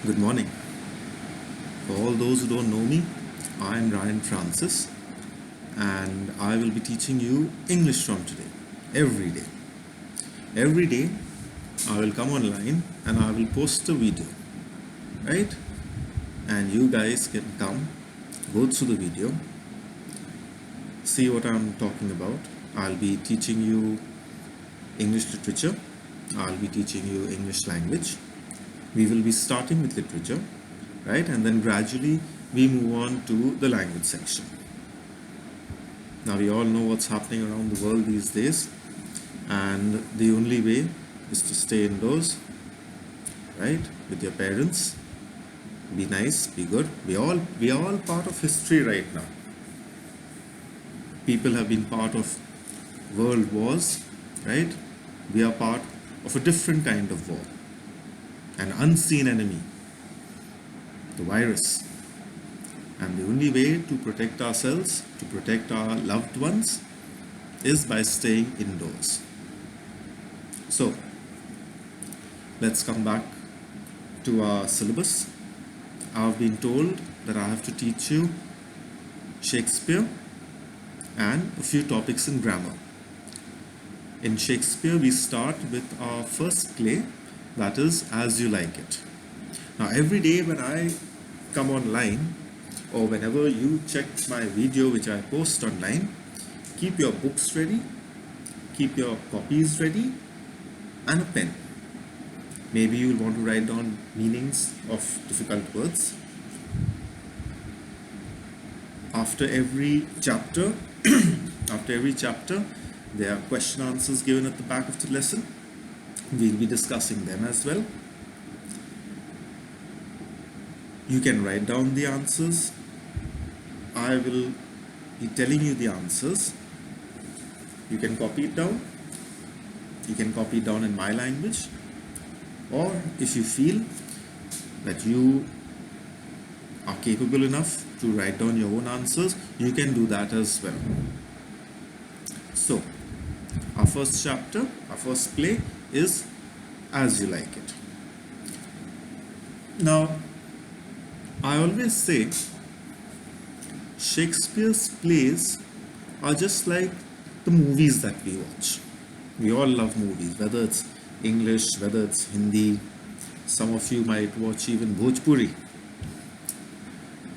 Good morning. For all those who don't know me, I'm Ryan Francis and I will be teaching you English from today, every day. Every day I will come online and I will post a video, right? And you guys can come, go through the video, see what I'm talking about. I'll be teaching you English literature, I'll be teaching you English language. We will be starting with literature, right? And then gradually we move on to the language section. Now we all know what's happening around the world these days, and the only way is to stay indoors, right? With your parents. Be nice, be good. We are all part of history right now. People have been part of world wars, right? We are part of a different kind of war. An unseen enemy, the virus. And the only way to protect ourselves, to protect our loved ones, is by staying indoors. So, let's come back to our syllabus. I've been told that I have to teach you Shakespeare and a few topics in grammar. In Shakespeare, we start with our first play, that is As You Like It. Now, every day when I come online, or whenever you check my video which I post online, keep your books ready, keep your copies ready, and a pen. Maybe you'll want to write down meanings of difficult words. After every chapter, there are question answers given at the back of the lesson. We'll be discussing them as well. You can write down the answers. I will be telling you the answers. You can copy it down. You can copy it down in my language. Or if you feel that you are capable enough to write down your own answers, you can do that as well. So, our first chapter, our first play is As You Like It. Now, I always say Shakespeare's plays are just like the movies that we watch. We all love movies, whether it's English, whether it's Hindi. Some of you might watch even Bhojpuri.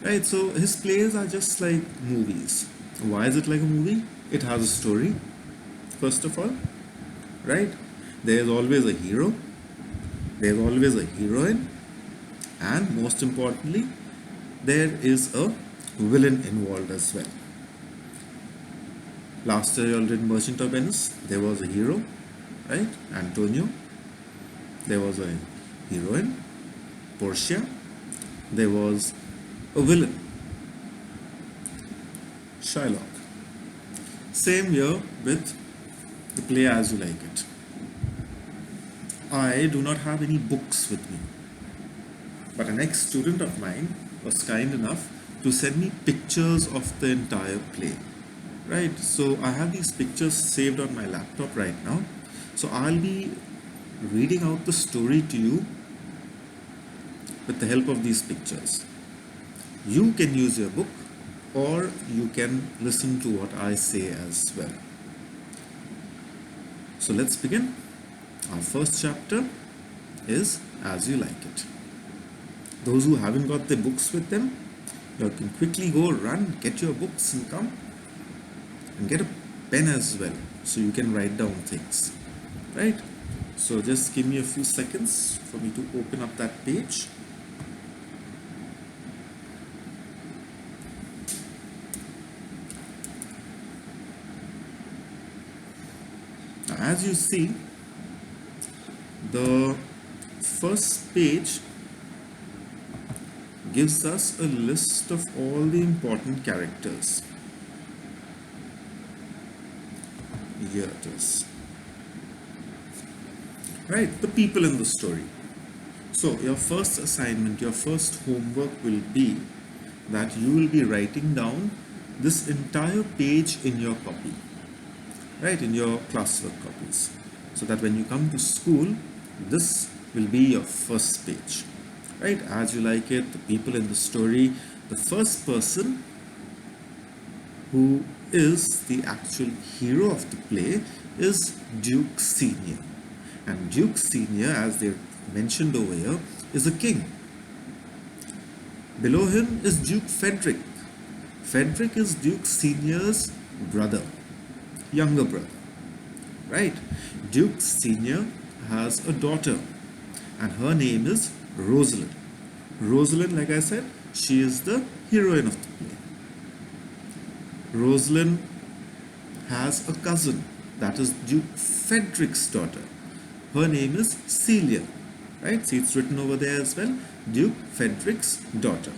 Right, so his plays are just like movies. Why is it like a movie? It has a story, first of all, right? There's always a hero, there's always a heroine, and most importantly, there is a villain involved as well. Last year, you all did Merchant of Venice. There was a hero, right? Antonio. There was a heroine, Portia. There was a villain, Shylock. Same here with the play As You Like It. I do not have any books with me, but an ex-student of mine was kind enough to send me pictures of the entire play. Right, so I have these pictures saved on my laptop right now. So I'll be reading out the story to you with the help of these pictures. You can use your book or you can listen to what I say as well. So let's begin. Our first chapter is As You Like It. Those who haven't got their books with them, you can quickly go run, get your books and come and get a pen as well so you can write down things, right? So just give me a few seconds for me to open up that page. Now, as you see, the first page gives us a list of all the important characters. Here it is. Right, the people in the story. So your first assignment, your first homework will be that you will be writing down this entire page in your copy, right, in your classwork copies, so that when you come to school, this will be your first page. right? As You Like It, the people in the story, the first person who is the actual hero of the play is Duke Senior. And Duke Senior, as they mentioned over here, is a king. Below him is Duke Frederick. Frederick is Duke Senior's brother, younger brother, right? Duke Senior has a daughter, and her name is Rosalind. Rosalind, like I said, she is the heroine of the play. Rosalind has a cousin, that is Duke Frederick's daughter. Her name is Celia, right? See, it's written over there as well. Duke Frederick's daughter.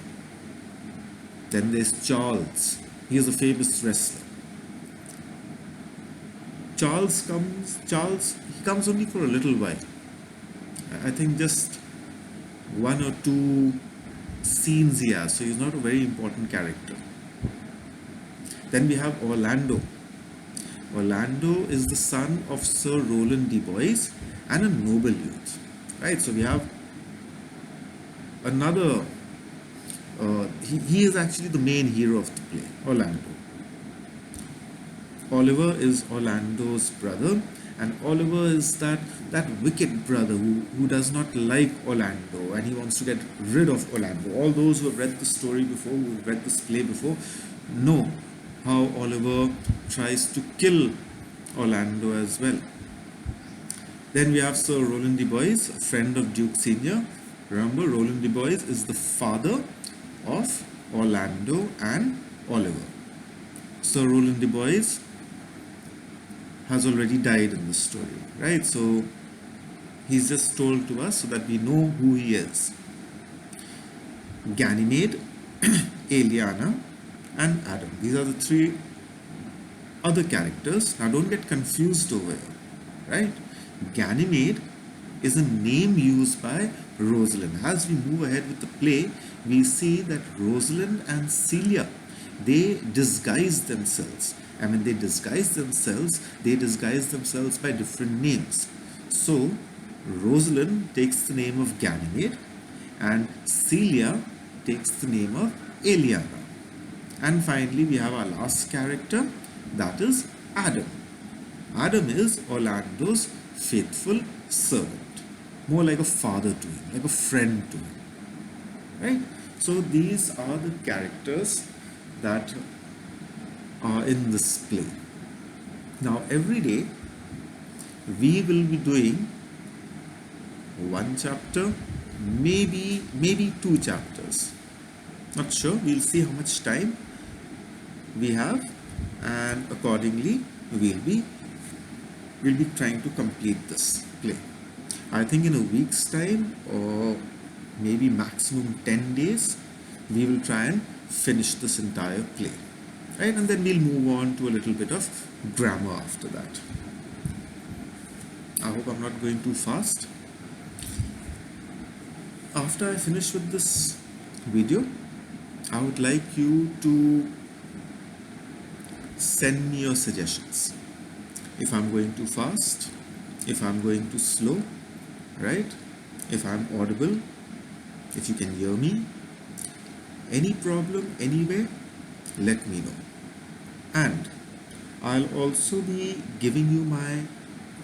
Then there's Charles. He is a famous wrestler. Charles comes only for a little while. I think just one or two scenes he has, so he's not a very important character. Then we have Orlando. Orlando is the son of Sir Roland de Boys and a noble youth, right? So we have another, he is actually the main hero of the play, Orlando. Oliver is Orlando's brother, and Oliver is that wicked brother who does not like Orlando, and he wants to get rid of Orlando. All those who have read the story before, who have read this play before, know how Oliver tries to kill Orlando as well. Then we have Sir Roland de Boys, a friend of Duke Senior. Remember, Roland de Boys is the father of Orlando and Oliver. Sir Roland de Boys has already died in the story, right? So he's just told to us so that we know who he is. Ganymede, Eliana, and Adam. These are the three other characters. Now don't get confused over here, right? Ganymede is a name used by Rosalind. As we move ahead with the play, we see that Rosalind and Celia, they disguise themselves. And when they disguise themselves by different names. So Rosalind takes the name of Ganymede and Celia takes the name of Eliana. And finally we have our last character, that is Adam. Adam is Orlando's faithful servant, more like a father to him, like a friend to him, right? So these are the characters that are in this play. Now every day we will be doing one chapter, maybe two chapters, not sure. We'll see how much time we have, and accordingly we'll be trying to complete this play. I think in a week's time, or maybe maximum 10 days, we will try and finish this entire play, right? And then we'll move on to a little bit of grammar after that. I hope I'm not going too fast. After I finish with this video, I would like you to send me your suggestions. If I'm going too fast, if I'm going too slow, right? If I'm audible, if you can hear me, any problem anywhere, let me know. And I'll also be giving you my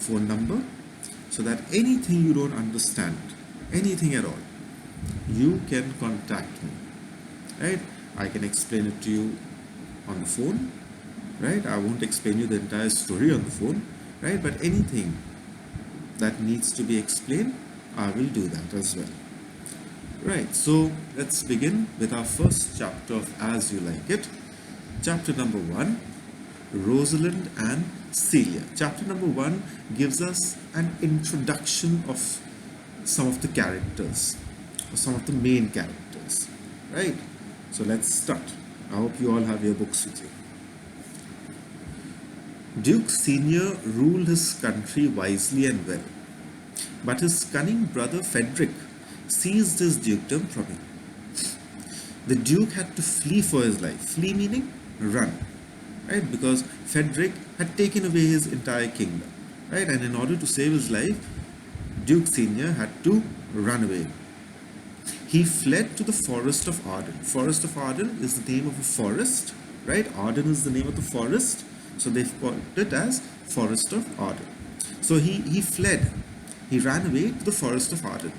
phone number so that anything you don't understand, anything at all, you can contact me, right? I can explain it to you on the phone, right? I won't explain you the entire story on the phone, right? But anything that needs to be explained, I will do that as well. Right, so let's begin with our first chapter of As You Like It. Chapter number 1, Rosalind and Celia. Chapter number 1 gives us an introduction of some of the characters, or some of the main characters, right? So let's start. I hope you all have your books with you. Duke Senior ruled his country wisely and well, but his cunning brother Frederick seized his dukedom from him. The Duke had to flee for his life. Flee meaning run, right? Because Frederick had taken away his entire kingdom, right? And in order to save his life, Duke Senior had to run away. He fled to the forest of Arden. Forest of Arden is the name of a forest, right? Arden is the name of the forest, so they've called it as Forest of Arden. So he fled. He ran away to the forest of Arden.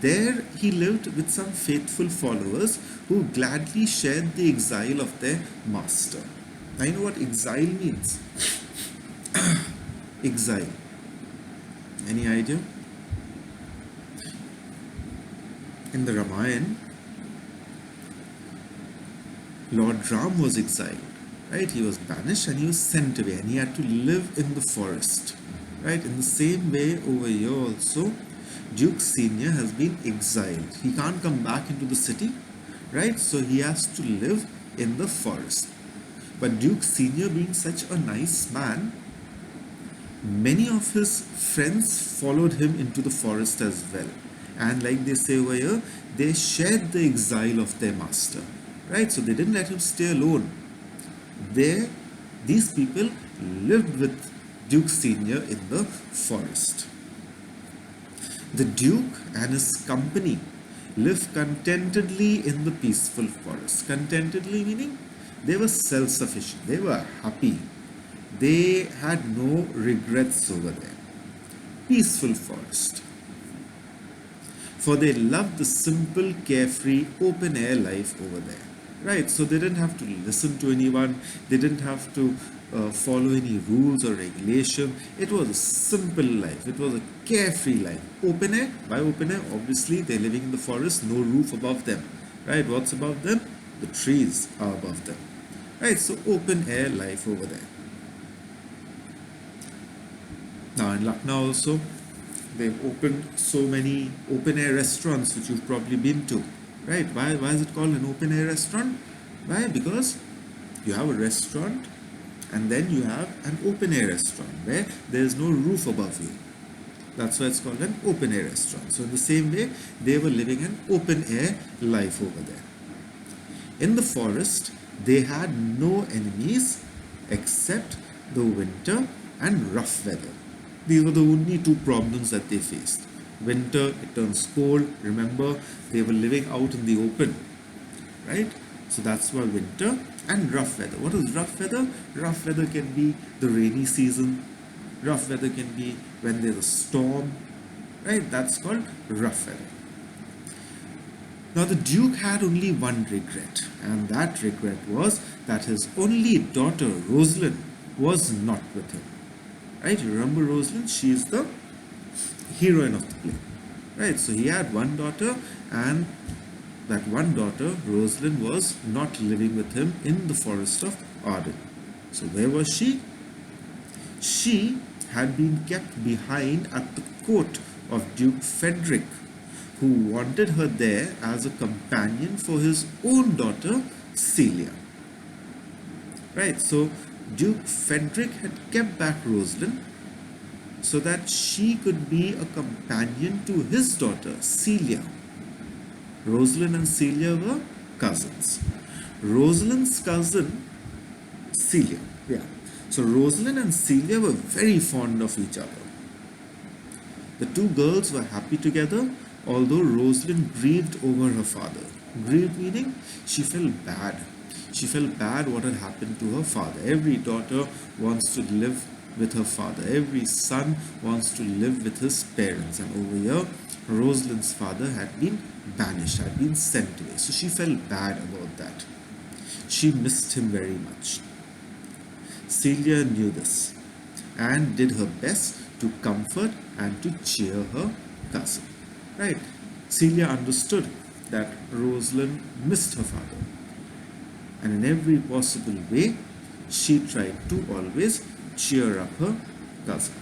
There he lived with some faithful followers who gladly shared the exile of their master. Now you know what exile means? Exile. Any idea? In the Ramayana, Lord Ram was exiled, right? He was banished and he was sent away and he had to live in the forest, right? In the same way over here also, Duke Senior has been exiled. He can't come back into the city, right? So he has to live in the forest. But Duke Senior, being such a nice man, many of his friends followed him into the forest as well. And like they say over here, they shared the exile of their master, right? So they didn't let him stay alone. These people lived with Duke Senior in the forest. The Duke and his company lived contentedly in the peaceful forest. Contentedly meaning they were self-sufficient. They were happy. They had no regrets over there. Peaceful forest. For they loved the simple, carefree, open-air life over there. Right, so they didn't have to listen to anyone. They didn't have to follow any rules or regulation. It was a simple life. It was a carefree life. Open air. By open air, obviously they're living in the forest, no roof above them. Right, what's above them? The trees are above them. Right, so open air life over there. Now in Lucknow also, they've opened so many open air restaurants which you've probably been to. Right? Why is it called an open air restaurant? Why? Because you have a restaurant and then you have an open air restaurant where there is no roof above you. That's why it's called an open air restaurant. So in the same way, they were living an open air life over there. In the forest, they had no enemies except the winter and rough weather. These were the only two problems that they faced. Winter, it turns cold. Remember, they were living out in the open, right? So that's why winter and rough weather. What is rough weather? Rough weather can be the rainy season. Rough weather can be when there's a storm, right? That's called rough weather. Now the Duke had only one regret, and that regret was that his only daughter, Rosalind, was not with him. Right? You remember Rosalind? She is the heroine of the play, right? So he had one daughter, and that one daughter, Rosalind, was not living with him in the forest of Arden. So where was she? She had been kept behind at the court of Duke Frederick, who wanted her there as a companion for his own daughter, Celia. Right? So Duke Frederick had kept back Rosalind so that she could be a companion to his daughter, Celia. Rosalind and Celia were cousins. Rosalind's cousin, Celia. Yeah. So Rosalind and Celia were very fond of each other. The two girls were happy together, although Rosalind grieved over her father. Grieved meaning she felt bad. She felt bad what had happened to her father. Every daughter wants to live with her father. Every son wants to live with his parents. And over here, Rosalind's father had been banished, had been sent away. So she felt bad about that. She missed him very much. Celia knew this and did her best to comfort and to cheer her cousin. Right? Celia understood that Rosalind missed her father. And in every possible way, she tried to always cheer up her cousin.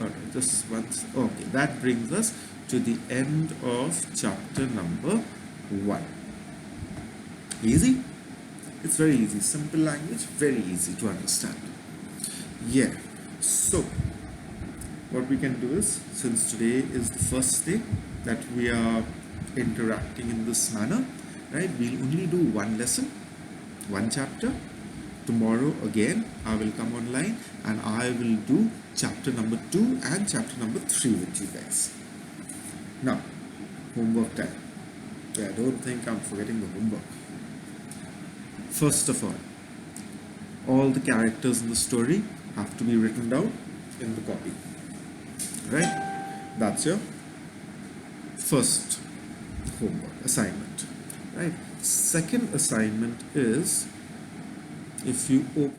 Alright, just once. Okay, that brings us to the end of chapter number 1. Easy? It's very easy. Simple language, very easy to understand. Yeah. So, what we can do is, since today is the first day that we are interacting in this manner, right, we'll only do one lesson, one chapter. tomorrow again I will come online and I will do chapter number 2 and chapter number 3 with you guys. Now, homework time. Yeah, don't think I'm forgetting the homework. First of all the characters in the story have to be written down in the copy. Right? That's your first homework assignment. Right? Second assignment is, if you open